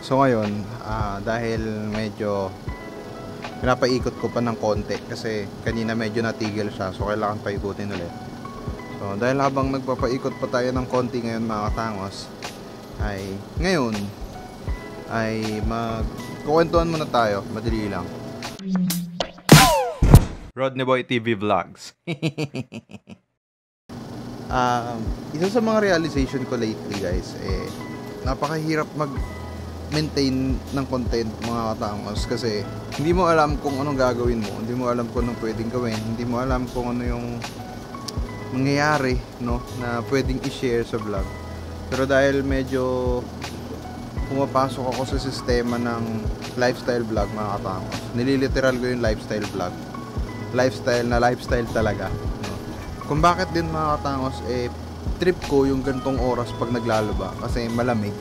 So ngayon, dahil medyo pinapaikot ko pa ng konti kasi kanina medyo natigil siya, so kailangan paikutin ulit. So dahil habang nagpapaikot pa tayo ng konti ngayon mga katangos, ay ngayon ay magkukwentuhan muna tayo, madali lang. Rodney Boy TV Vlogs. Isa sa mga realization ko lately guys, napakahirap mag-maintain ng content mga katangos kasi hindi mo alam kung anong gagawin mo, hindi mo alam kung anong pwedeng gawin, hindi mo alam kung ano yung mangyayari, no, na pwedeng i-share sa vlog. Pero dahil medyo pumapasok ako sa sistema ng lifestyle vlog mga katangos, nililiteral ko yung lifestyle vlog, lifestyle talaga, no? Kung bakit din mga katangos, trip ko yung gantong oras pag naglalaba kasi malamig.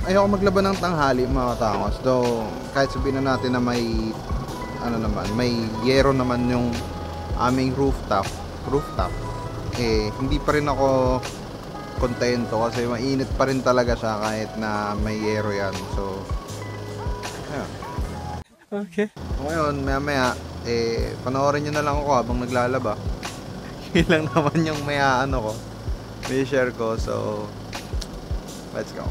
Ayoko maglaba ng tanghali mga katangos, though kahit sabihin na natin na may may yero naman yung aming rooftop, hindi pa rin ako kontento kasi mainit pa rin talaga siya kahit na may yero yan. So ayun. Okay. Ngayon maya panoorin nyo na lang ako habang naglalaba. Yun lang naman yung may share ko. So let's go.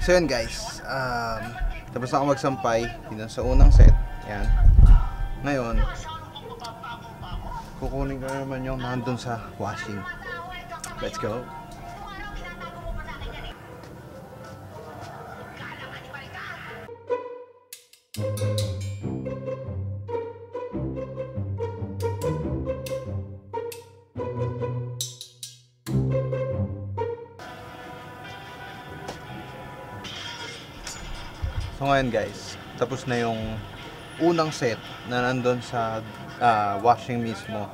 So yun guys, tapos na ako magsampay dito sa unang set. Yan. Ngayon, kukunin ko naman yung nandun sa washing. Let's go. So ngayon guys, tapos na yung unang set na nandun sa washing mismo.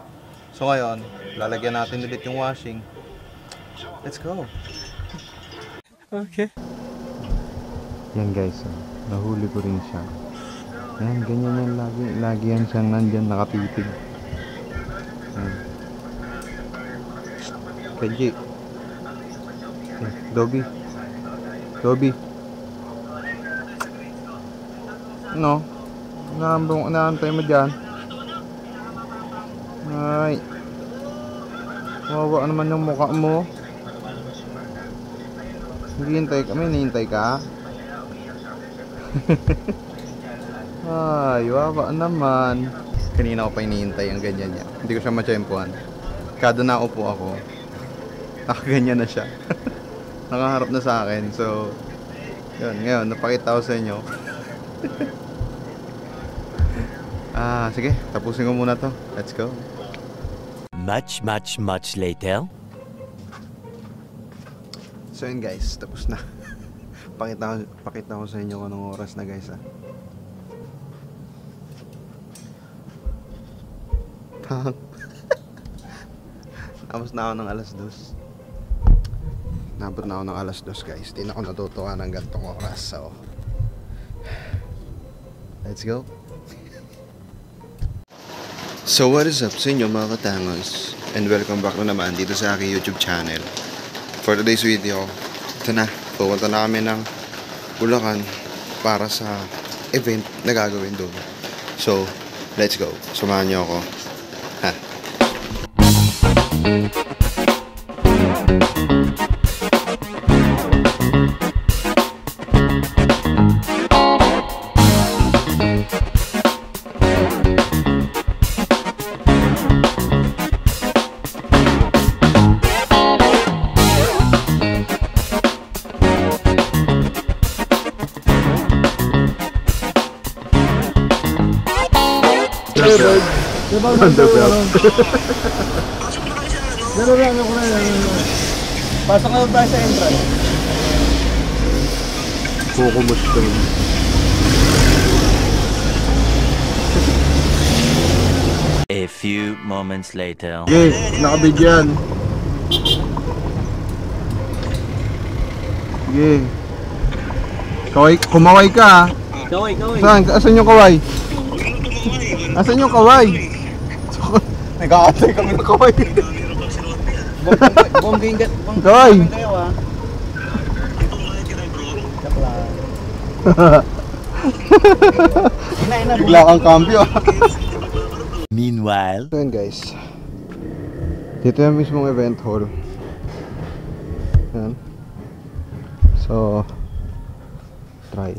So ngayon, lalagyan natin ulit yung washing. Let's go. Okay. Yan guys, nahuli ko rin siya. Yan, ganyan yan lagi yan siyang nandyan nakatitig. Yan. Kenji. Dobby. No, naantay mo dyan. Ay, wawa naman yung mukha mo. Hinihintay ka. Ay, wawa naman. Kanina ko pa hinihintay ang ganyan niya. Hindi ko siya matsyempuhan. Kada naupo ako, nakaganyan na siya. Nakaharap na sa akin. So yun, ngayon napakita ko sa inyo. Sige, tapusin ko muna to. Let's go. Much later. So yun guys, tapos na. Pakita ko sa inyo kung anong oras na guys. Tapos na ako ng alas 2. Nabot na ako ng alas 2 guys. Di na ako natutuwa ng gantong oras. So let's go. So what is up sa inyo mga katangos, and welcome back na naman dito sa aking YouTube channel. For today's video, ito na, pupunta na kami ng Bulacan para sa event na gagawin doon. So let's go, samahan niyo ako. Pasok na tayo sa entrance. Kukumusta yun. A few moments later. Yes, nakabigyan. Sige. Kaway, kumaway ka ha. Kaway. Asan yung kaway? Asan yung kaway? Nagkakatay kami ng kaway. Bombing Kaway! kayo ah. Bigla kang cambio. Meanwhile. So yun guys, dito yung mismong event hall. Yan. So try.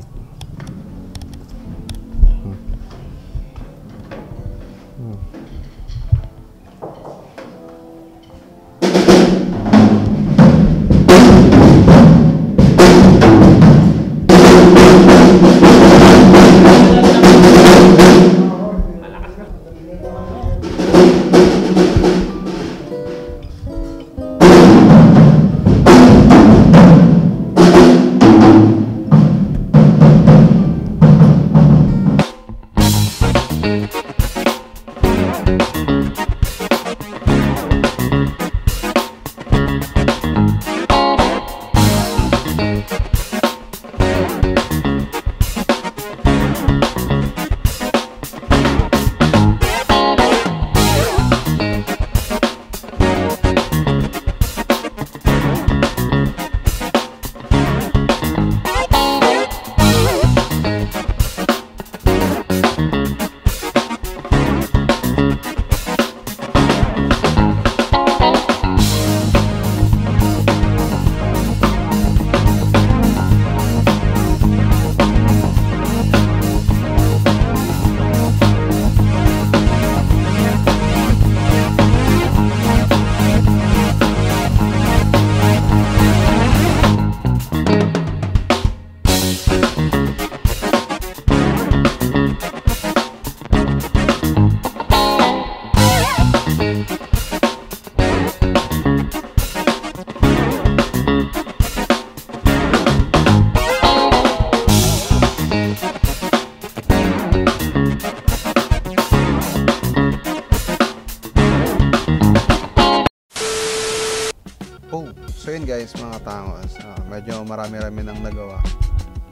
So yun guys, mga tangos, medyo marami-rami nang nagawa.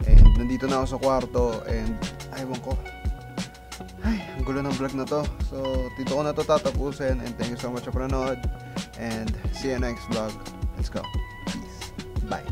And nandito na ako sa kwarto and aywan ko. Ay, ang gulo ng vlog na to. So dito ko na to tatapusin and thank you so much for panonood. And see you next vlog. Let's go. Peace. Bye.